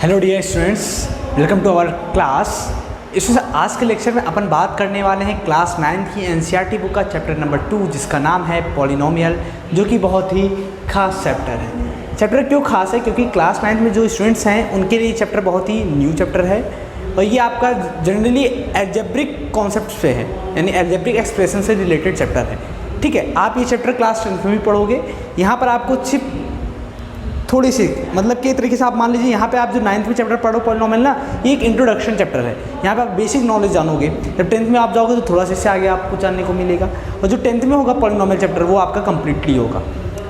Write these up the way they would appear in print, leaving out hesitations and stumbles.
Hello dear students, welcome to our class. इसमें आज के लेक्चर में अपन बात करने वाले हैं क्लास 9 की एनसीईआरटी बुक का चैप्टर नंबर 2, जिसका नाम है पॉलिनोमियल, जो कि बहुत ही खास चैप्टर है। चैप्टर क्यों खास है? क्योंकि क्लास 9 में जो स्टूडेंट्स हैं उनके लिए चैप्टर बहुत ही न्यू चैप्टर है और ये आपका जनरली एल्जेब्रिक कॉन्सेप्ट पे है, यानी एल्जेब्रिक एक्सप्रेशन से रिलेटेड चैप्टर है। ठीक है, आप ये चैप्टर क्लास 10 में भी पढ़ोगे। यहाँ पर आपको सिर्फ थोड़ी सी मतलब कि तरीके से आप मान लीजिए यहाँ पे आप जो 9th में चैप्टर पढ़ो पॉलिनोमियल ना, ये एक इंट्रोडक्शन चैप्टर है। यहाँ पे आप बेसिक नॉलेज जानोगे। जब 10th में आप जाओगे तो थोड़ा सा इससे आगे आपको जानने को मिलेगा, और जो 10th में होगा पॉलिनोमियल चैप्टर वो आपका कंप्लीटली होगा।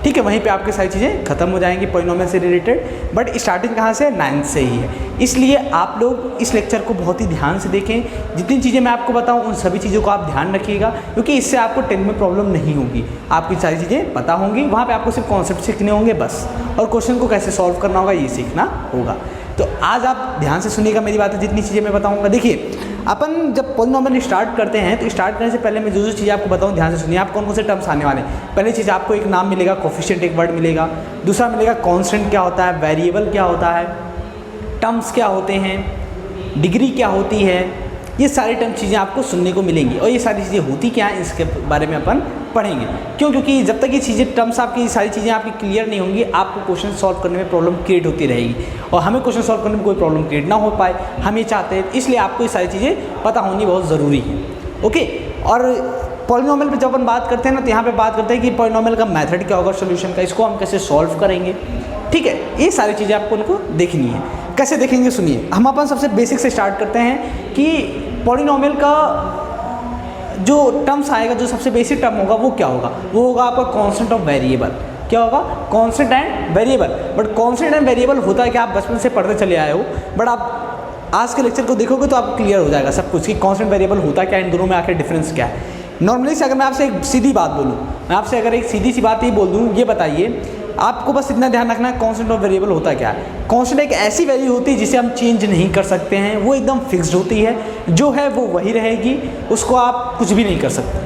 ठीक है, वहीं पे आपकी सारी चीज़ें खत्म हो जाएंगी पॉलिनोमियल से रिलेटेड, बट स्टार्टिंग कहाँ से? 9th से ही है। इसलिए आप लोग इस लेक्चर को बहुत ही ध्यान से देखें। जितनी चीज़ें मैं आपको बताऊं उन सभी चीज़ों को आप ध्यान रखिएगा, क्योंकि इससे आपको 10th में प्रॉब्लम नहीं होगी। आपकी सारी चीज़ें पता होंगी, वहाँ पे आपको सिर्फ कॉन्सेप्ट सीखने होंगे बस, और क्वेश्चन को कैसे सॉल्व करना होगा ये सीखना होगा। तो आज आप ध्यान से सुनिएगा मेरी बातें, जितनी चीज़ें मैं बताऊँगा। देखिए, अपन जब पॉलिनोमियल स्टार्ट करते हैं तो स्टार्ट करने से पहले मैं जो चीज़ आपको बताऊँ ध्यान से सुनिए। आप कौन कौन से टर्म्स आने वाले हैं। पहली चीज़ आपको एक नाम मिलेगा, कोफिशिएंट एक वर्ड मिलेगा। दूसरा मिलेगा कांस्टेंट क्या होता है, वेरिएबल क्या होता है, टर्म्स क्या होते हैं, डिग्री क्या होती है। ये सारी टर्म चीज़ें आपको सुनने को मिलेंगी, और ये सारी चीज़ें होती क्या हैं इसके बारे में अपन पढ़ेंगे। क्यों? क्योंकि जब तक ये चीज़ें टर्म्स आपकी सारी चीज़ें आपकी क्लियर नहीं होंगी, आपको क्वेश्चन सॉल्व करने में प्रॉब्लम क्रिएट होती रहेगी, और हमें क्वेश्चन सॉल्व करने में कोई प्रॉब्लम क्रिएट ना हो पाए हम ये चाहते हैं। इसलिए आपको ये सारी चीज़ें पता होनी बहुत ज़रूरी है। ओके, और पॉलिनोमियल पे जब अपन बात करते हैं ना, तो यहाँ पे बात करते हैं कि पॉलिनोमियल का मेथड क्या होगा सोल्यूशन का, इसको हम कैसे सॉल्व करेंगे। ठीक है, ये सारी चीज़ें आपको उनको देखनी है। कैसे देखेंगे सुनिए। हम अपन सबसे बेसिक से स्टार्ट करते हैं कि पॉलिनोमियल का जो टर्म्स आएगा, जो सबसे बेसिक टर्म होगा वो क्या होगा? वो होगा आपका कांस्टेंट ऑफ वेरिएबल। क्या होगा? Constant and variable. But constant and variable होता है कि आप बचपन से पढ़ते चले आए हो, बट आप आज के लेक्चर को देखोगे तो आपको क्लियर हो जाएगा सब कुछ कि कांस्टेंट वेरिएबल होता क्या है, इन दोनों में आखिर डिफरेंस क्या है। नॉर्मली से अगर मैं आपसे एक सीधी बात बोलूँ, मैं आपसे अगर एक सीधी सी बात ही बोल दूँ, ये बताइए, आपको बस इतना ध्यान रखना है कांस्टेंट ऑफ वेरिएबल होता क्या है। कांस्टेंट एक ऐसी वैल्यू होती है जिसे हम चेंज नहीं कर सकते हैं, वो एकदम फिक्स्ड होती है, जो है वो वही रहेगी, उसको आप कुछ भी नहीं कर सकते।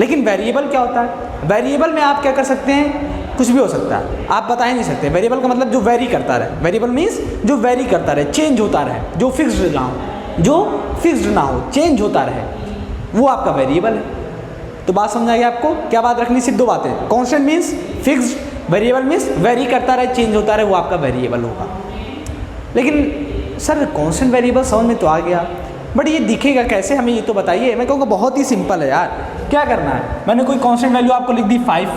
लेकिन वेरिएबल क्या होता है? वेरिएबल में आप क्या कर सकते हैं? कुछ भी हो सकता है, आप बता ही नहीं सकते। वेरिएबल का मतलब जो वेरी करता रहे। वेरिएबल मीन्स जो वेरी करता रहे, चेंज होता रहे, जो फिक्स्ड ना हो, जो फिक्स्ड ना हो, चेंज होता रहे, वो आपका वेरिएबल है। तो बात समझ आई आपको? क्या बात रखनी? सिर्फ दो बातें। Constant means fixed, variable means very करता रहे, चेंज होता रहे, वो आपका वेरिएबल होगा। लेकिन सर कांस्टेंट वेरिएबल समझ में तो आ गया, बट ये दिखेगा कैसे, हमें ये तो बताइए। मैं कहूँगा बहुत ही सिंपल है यार। क्या करना है? मैंने कोई कांस्टेंट वैल्यू आपको लिख दी 5,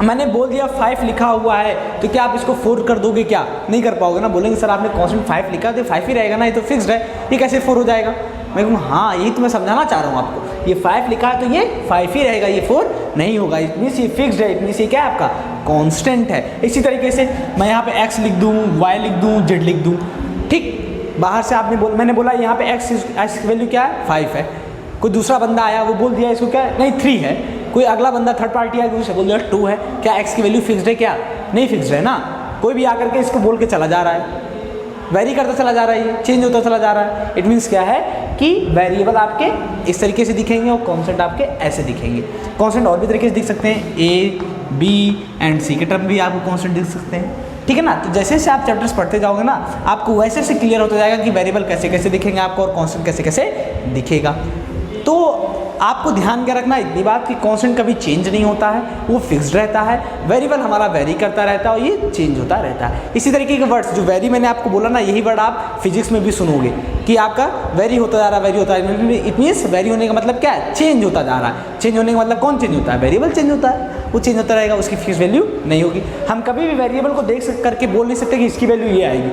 मैंने बोल दिया 5 लिखा हुआ है, तो क्या आप इसको 4 कर दोगे? क्या नहीं कर पाओगे ना। बोलेंगे सर आपने कांस्टेंट 5 लिखा तो 5 ही रहेगा ना, ये तो फिक्स्ड है, ये कैसे 4 हो जाएगा? मैं कहूँ हाँ, यही तो मैं समझाना चाह रहा हूँ आपको। ये 5 लिखा है तो ये 5 ही रहेगा, ये 4 नहीं होगा। इट मीन्स ये फिक्स्ड है, इट मीन्स ये क्या है आपका कांस्टेंट है। इसी तरीके से मैं यहाँ पे x लिख दूँ, y लिख दूँ, z लिख दूँ। ठीक, बाहर से आपने मैंने बोला यहाँ पे x की वैल्यू क्या है? 5 है। कोई दूसरा बंदा आया, वो बोल दिया इसको क्या है? नहीं 3 है। कोई अगला बंदा थर्ड पार्टी आया, उसे बोल दिया 2 है। क्या x की वैल्यू फिक्स्ड है? क्या नहीं फिक्स्ड है ना। कोई भी आकर के इसको बोल के चला जा रहा है, वेरी करता चला जा रहा है, ये चेंज होता चला जा रहा है। इट मीन्स क्या है कि वेरिएबल आपके इस तरीके से दिखेंगे और कांस्टेंट आपके ऐसे दिखेंगे। कांस्टेंट और भी तरीके से दिख सकते हैं, ए बी एंड सी के टर्म भी आपको कांस्टेंट दिख सकते हैं। ठीक है ना। तो जैसे जैसे आप चैप्टर्स पढ़ते जाओगे ना, आपको वैसे से क्लियर होता जाएगा कि वेरिएबल कैसे कैसे दिखेंगे आपको और कांस्टेंट कैसे कैसे दिखेगा। तो आपको ध्यान क्या रखना है इतनी बात कि कांस्टेंट कभी चेंज नहीं होता है, वो फिक्स्ड रहता है। वेरिएबल हमारा वेरी करता रहता है और ये चेंज होता रहता है। इसी तरीके के वर्ड्स जो वेरी मैंने आपको बोला ना, यही वर्ड आप फिजिक्स में भी सुनोगे कि आपका वेरी होता जा रहा है, वेरी होता है। इट मीन्स वेरी होने का मतलब क्या है? चेंज होता जा रहा है। चेंज होने का मतलब कौन चेंज होता है? वेरिएबल चेंज होता है, वो चेंज होता रहेगा, उसकी फिक्स वैल्यू नहीं होगी। हम कभी भी वेरिएबल को देख करके बोल नहीं सकते कि इसकी वैल्यू ये आएगी।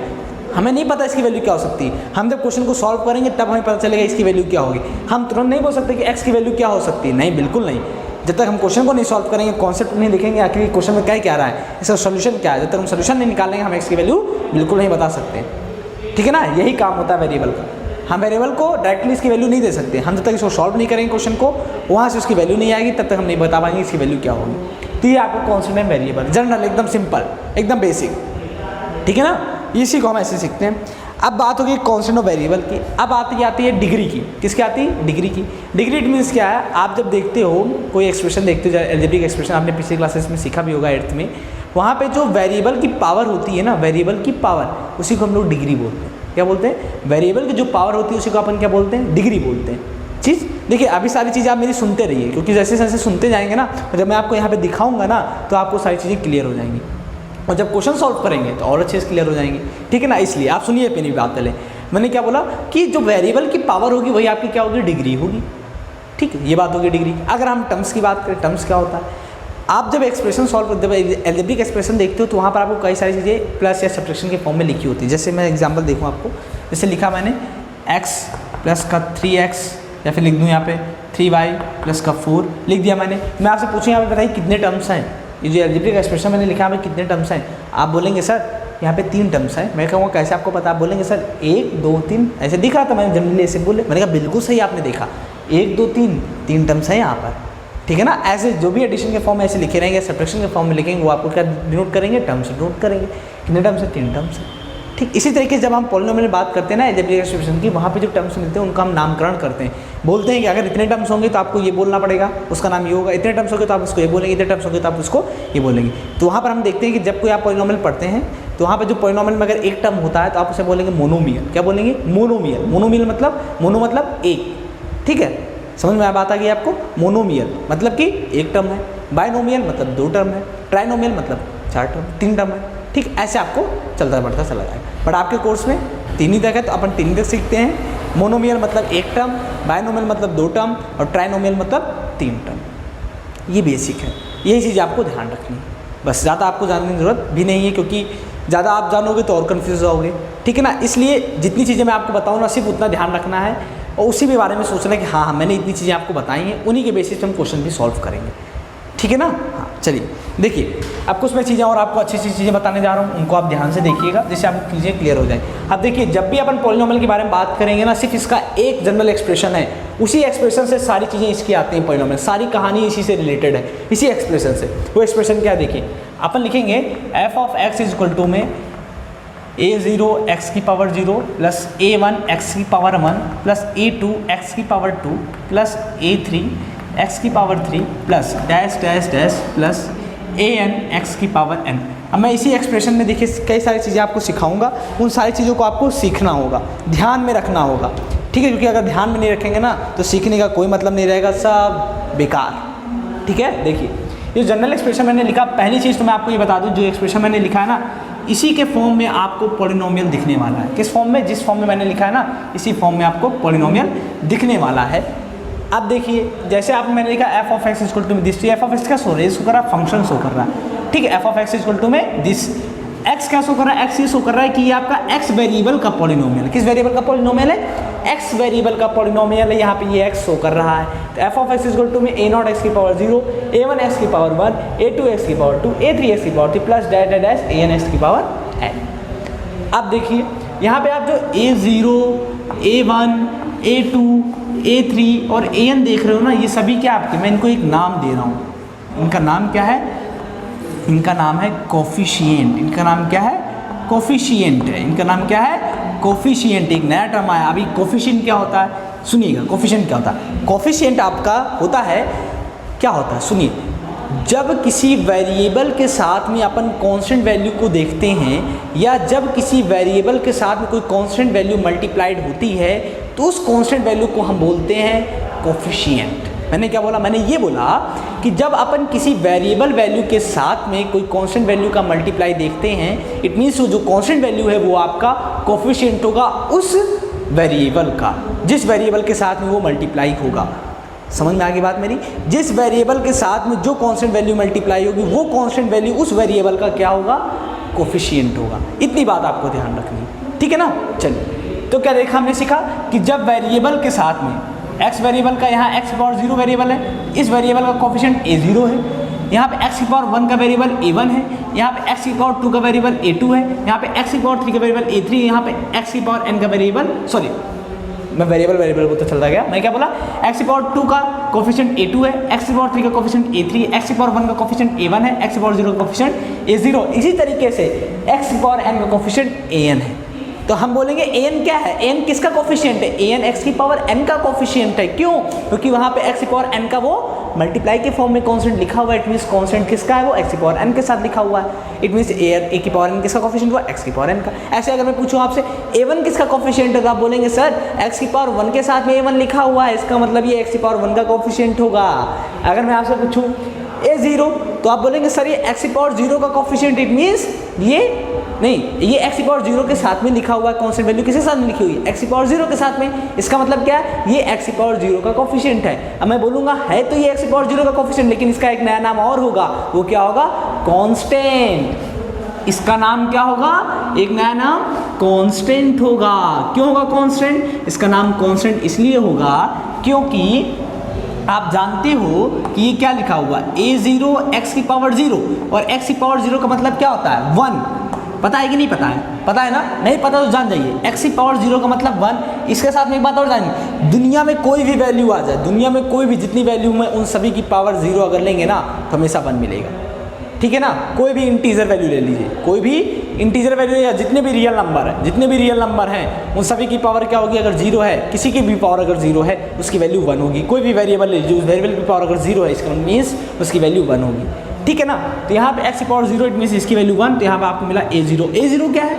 हमें नहीं पता इसकी वैल्यू क्या हो सकती है। हम जब क्वेश्चन को सॉल्व करेंगे तब हमें पता चलेगा इसकी वैल्यू क्या होगी। हम तुरंत नहीं बोल सकते कि x की वैल्यू क्या हो सकती है, नहीं, बिल्कुल नहीं। जब तक हम क्वेश्चन को नहीं सॉल्व करेंगे, कॉन्सेप्ट नहीं देखेंगे आखिर क्वेश्चन में क्या रहा है, इसका सोल्यूशन क्या है, जब तक हम सोल्यूशन नहीं निकालेंगे हम x की वैल्यू बिल्कुल नहीं बता सकते। ठीक है ना, यही काम होता है वेरिएबल का। हम वेरिएबल को डायरेक्टली इसकी वैल्यू नहीं दे सकते। हम जब तक इसको सॉल्व नहीं करेंगे क्वेश्चन को, वहाँ से उसकी वैल्यू नहीं आएगी, तब तक हम नहीं बता पाएंगे इसकी वैल्यू क्या होगी। तो ये आपका कांस्टेंट एंड वेरिएबल, जनरल, एकदम सिंपल, एकदम बेसिक। ठीक है ना, इसी को हम ऐसे सीखते हैं। अब बात होगी कांस्टेंट ऑफ वेरिएबल की। अब आती है डिग्री की। किसकी आती है? डिग्री की। डिग्री इट मीन्स क्या है? आप जब देखते हो कोई एक्सप्रेशन देखते हो, एल्जेब्रिक एक्सप्रेशन आपने पिछले क्लासेस में सीखा भी होगा 8th में, वहाँ पे जो वेरिएबल की पावर होती है ना, वेरिएबल की पावर, उसी को हम लोग डिग्री बोलते हैं। क्या बोलते हैं? वेरिएबल की जो पावर होती है उसी को अपन क्या बोलते हैं? डिग्री बोलते हैं। चीज़ देखिए, अभी सारी चीज़ें आप मेरी सुनते रहिए, क्योंकि जैसे जैसे सुनते जाएंगे ना, जब मैं आपको यहाँ पे दिखाऊंगा ना, तो आपको सारी चीज़ें क्लियर हो जाएंगी, और जब क्वेश्चन सॉल्व करेंगे तो और अच्छे से क्लियर हो जाएंगे। ठीक है ना? इसलिए आप सुनिए अपनी बात पहले। मैंने क्या बोला कि जो वेरिएबल की पावर होगी वही आपकी क्या होगी? डिग्री होगी। ठीक है, ये बात होगी डिग्री। अगर हम टर्म्स की बात करें, टर्म्स क्या होता है? आप जब एक्सप्रेशन सॉल्व, जब एल्जेब्रिक एक्सप्रेशन देखते हो तो वहाँ पर आपको कई सारी चीज़ें प्लस या सब्ट्रैक्शन के फॉर्म में लिखी होती है। जैसे मैं एग्जांपल देखूँ आपको, जैसे लिखा मैंने x प्लस का 3x, या फिर लिख दूँ यहाँ पे 3y प्लस का 4 लिख दिया मैंने। मैं आपसे पूछूँ यहाँ पे बताइए कितने टर्म्स हैं? ये जो एल्जेब्रिक एक्सप्रेशन मैंने लिखा है कितने टर्म्स हैं? आप बोलेंगे सर यहाँ पे 3 टर्म्स हैं। मैं कहूँगा कैसे आपको पता? आप बोलेंगे सर 1 2 3 ऐसे दिख रहा था, मैंने जनरली ऐसे बोले। मैंने कहा बिल्कुल सही आपने देखा, 1 2 3 टर्म्स हैं यहाँ पर। ठीक है ना? ऐसे जो भी एडिशन के फॉर्म में ऐसे लिखे रहेंगे, सब्ट्रैक्शन के फॉर्म में लिखेंगे, वो आपको क्या डिनोट करेंगे? टर्म्स डिनोट करेंगे। कितने टर्म्स है? 3 टर्म्स है। ठीक इसी तरीके से जब हम पॉलिनोमियल में बात करते हैं ना एल्जेब्रिक एक्सप्रेशन की, वहाँ पे जो टर्म्स मिलते हैं उनका हम नामकरण करते हैं। बोलते हैं कि अगर इतने टर्म्स होंगे तो आपको ये बोलना पड़ेगा, उसका नाम ये होगा। इतने टर्म्स होंगे तो आप उसको ये बोलेंगे, इतने टर्म्स होंगे तो आप उसको ये बोलेंगे। तो वहाँ पर हम देखते हैं कि जब कोई आप पॉलिनोमियल पढ़ते हैं तो वहाँ पर जो पॉलिनोमियल में अगर एक टर्म होता है तो आप उसे बोलेंगे मोनोमियल। क्या बोलेंगे? मोनोमियल। मोनोमियल मतलब, मोनो मतलब एक। ठीक है, समझ में बात आ गई आपको? मोनोमियल मतलब कि एक टर्म है, बाइनोमियल मतलब 2 टर्म है, ट्राइनोमियल मतलब 4 टर्म, 3 टर्म है। ठीक, ऐसे आपको चलता बढ़ता चला जाएगा। बट आपके कोर्स में 3 ही तक है तो अपन 3 तक सीखते हैं। मोनोमियल मतलब एक टर्म, बाइनोमियल मतलब 2 टर्म, और ट्राइनोमियल मतलब 3 टर्म। ये बेसिक है, यही चीज़ आपको ध्यान रखनी है। बस ज़्यादा आपको जानने की ज़रूरत भी नहीं है, क्योंकि ज़्यादा आप जानोगे तो और कन्फ्यूज़ होगे। ठीक है ना? इसलिए जितनी चीज़ें मैं आपको बताऊँ ना, सिर्फ उतना ध्यान रखना है और उसी के बारे में सोचना कि हाँ मैंने इतनी चीज़ें आपको बताई हैं, उन्हीं के बेसिस पे हम क्वेश्चन भी सॉल्व करेंगे। ठीक है ना? हाँ चलिए देखिए, अब कुछ मैं चीज़ें और आपको अच्छी अच्छी चीज़ें बताने जा रहा हूँ, उनको आप ध्यान से देखिएगा जिससे आपको चीज़ें क्लियर हो जाए। अब देखिए, जब भी अपन पॉलिनोमियल के बारे में बात करेंगे ना, सिर्फ इसका एक जनरल एक्सप्रेशन है, उसी एक्सप्रेशन से सारी चीज़ें इसकी आती हैं। पॉलिनोमियल सारी कहानी इसी से रिलेटेड है, इसी एक्सप्रेशन से। वो एक्सप्रेशन क्या? देखिए अपन लिखेंगे F of X is equal to में a0 x की पावर 0 प्लस a1 x की पावर 1 प्लस a2 x की पावर 2 प्लस a3 x की power 3 plus dash dash dash plus an x की पावर n। अब मैं इसी एक्सप्रेशन में देखिए कई सारी चीज़ें आपको सिखाऊंगा, उन सारी चीज़ों को आपको सीखना होगा, ध्यान में रखना होगा। ठीक है? क्योंकि अगर ध्यान में नहीं रखेंगे ना तो सीखने का कोई मतलब नहीं रहेगा, सब बेकार। ठीक है? देखिए ये जनरल एक्सप्रेशन मैंने लिखा, पहली चीज़ तो मैं आपको ये बता दूँ, जो एक्सप्रेशन मैंने लिखा है ना, इसी के फॉर्म में आपको पॉलिनोमियल दिखने वाला है। किस फॉर्म में? जिस फॉर्म में मैंने लिखा है ना, इसी फॉर्म में आपको पॉलिनोमियल दिखने वाला है। अब देखिए, जैसे आप मैंने लिखा F of X equal to में दिस, एफ ऑफ एक्स क्या सो रहा है? शो कर रहा है, फंक्शन शो कर रहा है। ठीक है? F of X equal to में दिस, एक्स क्या शो कर रहा है? एक्स ये शो कर रहा है कि ये आपका एक्स वेरिएबल का पॉलिनोमियल। किस वेरिएबल का पॉलिनोमियल है? एक्स वेरिएबल का पॉलिनोमियल है। यहाँ पे ये एक्स शो कर रहा है। तो F of X equal to में a0 x की पावर 0, a1 x की पावर 1, a2 x की पावर 2, a3 x की power 3 plus dash dash dash an x की पावर n। अब देखिए यहाँ पे आप जो a0, a1, a2, a3 और an देख रहे हो ना, ये सभी क्या आपके, मैं इनको एक नाम दे रहा हूँ। इनका नाम क्या है? इनका नाम है कोफिशिएंट। इनका नाम क्या है? कोफिशिएंट है। इनका नाम क्या है? कोफिशिएंट। एक नया टर्म आया अभी। कोफिशिएंट क्या होता है? सुनिएगा, कोफिशिएंट क्या होता है? कोफिशिएंट आपका होता है, क्या होता है सुनिए, जब किसी वेरिएबल के साथ में अपन कांस्टेंट वैल्यू को देखते हैं, या जब किसी वेरिएबल के साथ में कोई कांस्टेंट वैल्यू मल्टीप्लाइड होती है, तो उस कांस्टेंट वैल्यू को हम बोलते हैं कोफिशिएंट। मैंने क्या बोला? मैंने ये बोला कि जब अपन किसी वेरिएबल वैल्यू के साथ में कोई कांस्टेंट वैल्यू का मल्टीप्लाई देखते हैं, इट मीन्स जो कांस्टेंट वैल्यू है वो आपका कोफिशिएंट होगा उस वेरिएबल का, जिस वेरिएबल के साथ में वो मल्टीप्लाई होगा। समझ में आ गई बात मेरी? जिस वेरिएबल के साथ में जो कांस्टेंट वैल्यू मल्टीप्लाई होगी, वो कांस्टेंट वैल्यू उस वेरिएबल का क्या होगा? कोफिशिएंट होगा। इतनी बात आपको ध्यान रखनी है। ठीक है ना? चलिए, तो क्या देखा हमने सीखा कि जब वेरिएबल के साथ में x वेरिएबल का, यहाँ x की पावर 0 वेरिएबल है, इस वेरिएबल का कोफिशिएंट a0 है। यहाँ पे x की पावर 1 का वेरिएबल a1 है, यहाँ पे x की पावर 2 का वेरिएबल a2 है, यहाँ पे x की पावर 3 का वेरिएबल a3 है, यहाँ पे x की पावर n का वेरिएबल, सॉरी मैं वेरिएबल को तो चलता गया, मैं क्या बोला? x की पावर 2 का कोफिशिएंट a2 है, x की पावर 3 का कोफिशिएंट a3 है, x की पावर 1 का कोफिशिएंट a1 है, x की पावर 0 का कोफिशिएंट a0। इसी तरीके से x की पावर n का कोफिशिएंट an है। तो हम बोलेंगे an क्या है? an किसका कोफिशिएंट है? an x की पावर n का कोफिशिएंट है। क्यों? क्योंकि वहाँ पे x की पावर n का वो मल्टीप्लाई के फॉर्म में कांस्टेंट लिखा हुआ है, इट मींस कांस्टेंट किसका है, वो x की पावर n के साथ लिखा हुआ है, इट मींस a की पावर n किसका कोफिशिएंट हुआ, x की पावर n का। ऐसे अगर मैं पूछूं आपसे a1 किसका कोफिशिएंट है, तो आप बोलेंगे सर x की पावर 1 के साथ में a1 लिखा हुआ है, इसका मतलब ये x की पावर 1 का कोफिशिएंट होगा। अगर मैं आपसे पूछूं a0, तो आप बोलेंगे सर ये x की पावर 0 का कोफिशिएंट, इट मींस ये नहीं, ये x की पावर 0 के साथ में लिखा हुआ है, कांस्टेंट वैल्यू किसके साथ में लिखी हुई है, x की पावर 0 के साथ में, इसका मतलब क्या है, ये x की पावर 0 का कोफिशिएंट है। अब मैं बोलूँगा है तो ये x की पावर 0 का कोफिशिएंट, लेकिन इसका एक नया नाम और होगा, वो क्या होगा, कांस्टेंट। इसका नाम क्या होगा, एक नया नाम कांस्टेंट होगा। क्यों होगा कांस्टेंट, इसका नाम कांस्टेंट इसलिए होगा क्योंकि आप जानते हो कि ये क्या लिखा हुआ है, a0 x की पावर 0, और x की पावर 0 का मतलब क्या होता है, 1। पता है कि नहीं पता है, पता है ना, नहीं पता तो जान जाइए, x की पावर 0 का मतलब 1। इसके साथ में एक बात और जानिए, दुनिया में कोई भी वैल्यू आ जाए, दुनिया में कोई भी जितनी वैल्यू में उन सभी की पावर 0 अगर लेंगे ना तो हमेशा 1 मिलेगा, ठीक है ना। कोई भी इंटीजर वैल्यू ले लीजिए, कोई भी इंटीजर वैल्यू या जितने भी रियल नंबर है, जितने भी रियल नंबर हैं उन सभी की पावर क्या होगी, अगर 0 है, किसी की भी पावर अगर 0 है उसकी वैल्यू 1 होगी। कोई भी वेरिएबल ले लीजिए, उस वेरिएबल की पावर अगर 0 है, इसका मीन्स उसकी वैल्यू 1 होगी, ठीक है ना। तो यहाँ पे x की पावर 0 इट मीन्स इसकी वैल्यू 1, तो यहाँ पे आपको मिला a0। a0 क्या है,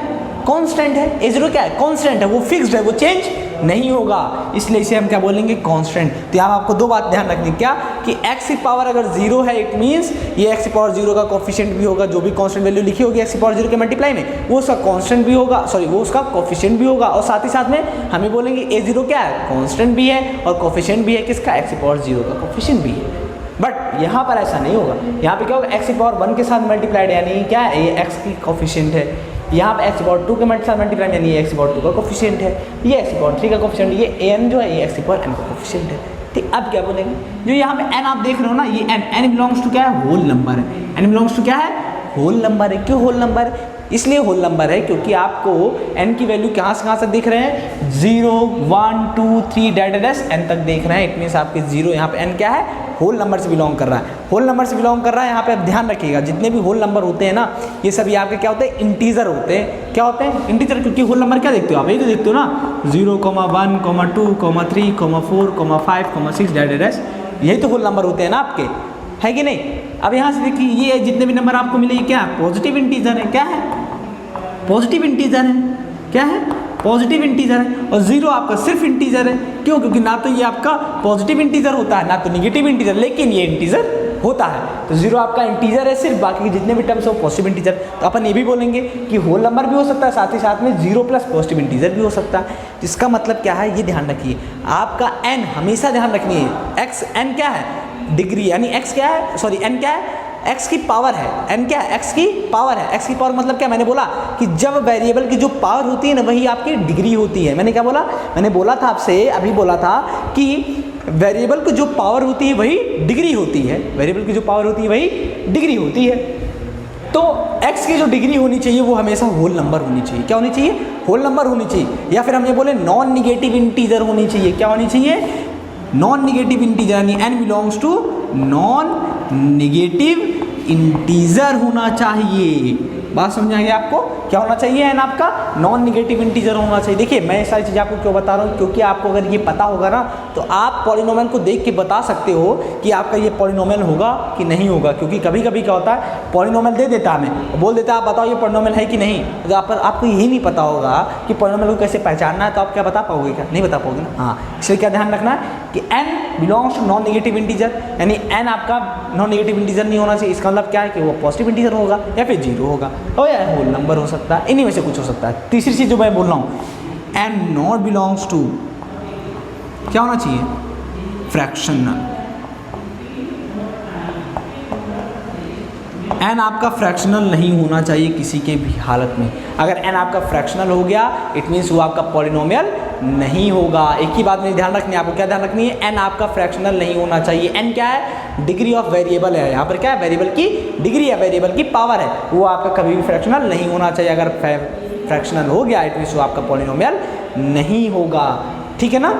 कांस्टेंट है, a0 क्या है, कांस्टेंट है, वो फिक्स्ड है, वो चेंज नहीं होगा, इसलिए इसे हम क्या बोलेंगे, कांस्टेंट। तो यहाँ आपको दो बात ध्यान रखनी, क्या कि x की पावर अगर 0 है इट मीन्स ये x की पावर 0 का कोफिशिएंट भी होगा, जो भी कांस्टेंट वैल्यू लिखी होगी x की पावर 0 के मल्टीप्लाई में वो उसका कांस्टेंट भी होगा, सॉरी वो उसका कोफिशिएंट भी होगा, और साथ ही साथ में हमें बोलेंगे a0 क्या है, कांस्टेंट भी है और कोफिशिएंट भी है, किसका, x की पावर 0 का कोफिशिएंट भी है। बट यहाँ पर ऐसा नहीं होगा, यहाँ पे क्या होगा, x की पावर 1 के साथ मल्टीप्लाइड, यानी क्या है, ये x की कोफिशिएंट है, यहाँ पे x की पावर 2 के साथ मल्टीप्लाइड, यानी ये x की पावर 2 का कोफिशिएंट है, ये x की पावर 3 का कोफिशिएंट, ये an जो है ये x की पावर n का कोफिशिएंट है, ठीक। अब क्या बोलेंगे, जो यहाँ पे n आप देख रहे हो ना, ये n बिलोंग्स टू क्या है, होल नंबर है, n बिलोंग्स टू क्या है, होल नंबर है। क्यों होल नंबर है, इसलिए होल नंबर है क्योंकि आपको n की वैल्यू कहाँ से देख रहे हैं, 0 1 2 3 डैश n तक देख रहे हैं, इट मीन्स आपके 0 यहाँ पे n क्या है, होल नंबर से बिलोंग कर रहा है, होल नंबर से बिलोंग कर रहा है। यहाँ पे आप ध्यान रखिएगा, जितने भी होल नंबर होते हैं ना ये सभी आपके क्या होते हैं, इंटीजर होते हैं। क्या होते हैं, इंटीजर, क्योंकि होल नंबर क्या देखते हो आप, यही तो देखते हो ना, 0 1 2 3 4 5 6 डैश, यही तो होल नंबर होते हैं ना आपके, है कि नहीं। अब यहाँ से देखिए, ये जितने भी नंबर आपको मिले ये क्या है, पॉजिटिव इंटीजर है, क्या है, पॉजिटिव इंटीजर है, क्या है, पॉजिटिव इंटीजर है। और 0 आपका सिर्फ इंटीजर है, क्यों, क्योंकि ना तो ये आपका पॉजिटिव इंटीजर होता है ना तो निगेटिव इंटीजर, लेकिन ये इंटीजर होता है। तो 0 आपका इंटीजर है सिर्फ, बाकी के जितने भी टर्म्स है वो पॉजिटिव इंटीजर। तो अपन ये भी बोलेंगे कि होल नंबर भी हो सकता है, साथ ही साथ में 0 प्लस पॉजिटिव इंटीजर भी हो सकता है। इसका मतलब क्या है, ये ध्यान रखिए, आपका n हमेशा ध्यान रखनी है, x n क्या है, डिग्री, यानी x क्या है, सॉरी n क्या है, x की पावर है, n क्या है, x की पावर है। x की पावर मतलब क्या, मैंने बोला कि जब वेरिएबल की जो पावर होती है ना वही आपकी डिग्री होती है। मैंने क्या बोला, मैंने बोला था आपसे, अभी बोला था कि वेरिएबल की जो पावर होती है वही डिग्री होती है, वेरिएबल की जो पावर होती है वही डिग्री होती है। तो x की जो डिग्री होनी चाहिए वो हमेशा होल नंबर होनी चाहिए। क्या होनी चाहिए, होल नंबर होनी चाहिए, या फिर हम ये बोले नॉन निगेटिव इंटीजर होनी चाहिए। क्या होनी चाहिए, नॉन निगेटिव इंटीजर, यानी n belongs to non negative integer होना चाहिए। बात समझ आ गई आपको, क्या होना चाहिए, n आपका नॉन निगेटिव इंटीजर होना चाहिए। देखिए मैं ये सारी चीज़ें आपको क्यों बता रहा हूँ, क्योंकि आपको अगर ये पता होगा ना तो आप पॉलिनोमियल को देख के बता सकते हो कि आपका ये पॉलिनोमियल होगा कि नहीं होगा। क्योंकि कभी कभी क्या होता है, पॉलिनोमियल दे देता है हमें, बोल देता है आप बताओ ये पॉलिनोमियल है कि नहीं, तो आपको यही नहीं पता होगा कि पॉलिनोमियल को कैसे पहचानना है, तो आप क्या बता पाओगे, क्या नहीं बता पाओगे ना। हाँ, इसलिए क्या ध्यान रखना है कि n belongs to non negative integer, यानी n आपका नॉन निगेटिव इंटीजर नहीं होना चाहिए। इसका मतलब क्या है कि वो पॉजिटिव इंटीजर होगा या फिर 0 होगा, और या होल नंबर हो सकता है, इन्हीं में से कुछ हो सकता है। तीसरी चीज़ जो मैं बोल रहा हूँ, n नॉट बिलोंग्स टू क्या होना चाहिए, फ्रैक्शनल। n आपका फ्रैक्शनल नहीं होना चाहिए किसी के भी हालत में। अगर n आपका फ्रैक्शनल हो गया इट मीन्स वो आपका पॉलिनोमियल नहीं होगा। एक ही बात में ध्यान रखनी है आपको, क्या ध्यान रखनी है, n आपका फ्रैक्शनल नहीं होना चाहिए। n क्या है, डिग्री ऑफ वेरिएबल है, यहाँ पर क्या है, वेरिएबल की डिग्री है, वेरिएबल की पावर है, वो आपका कभी भी फ्रैक्शनल नहीं होना चाहिए। अगर फ्रैक्शनल हो गया इट मीन्स वो आपका पॉलिनोमियल नहीं होगा, ठीक है ना।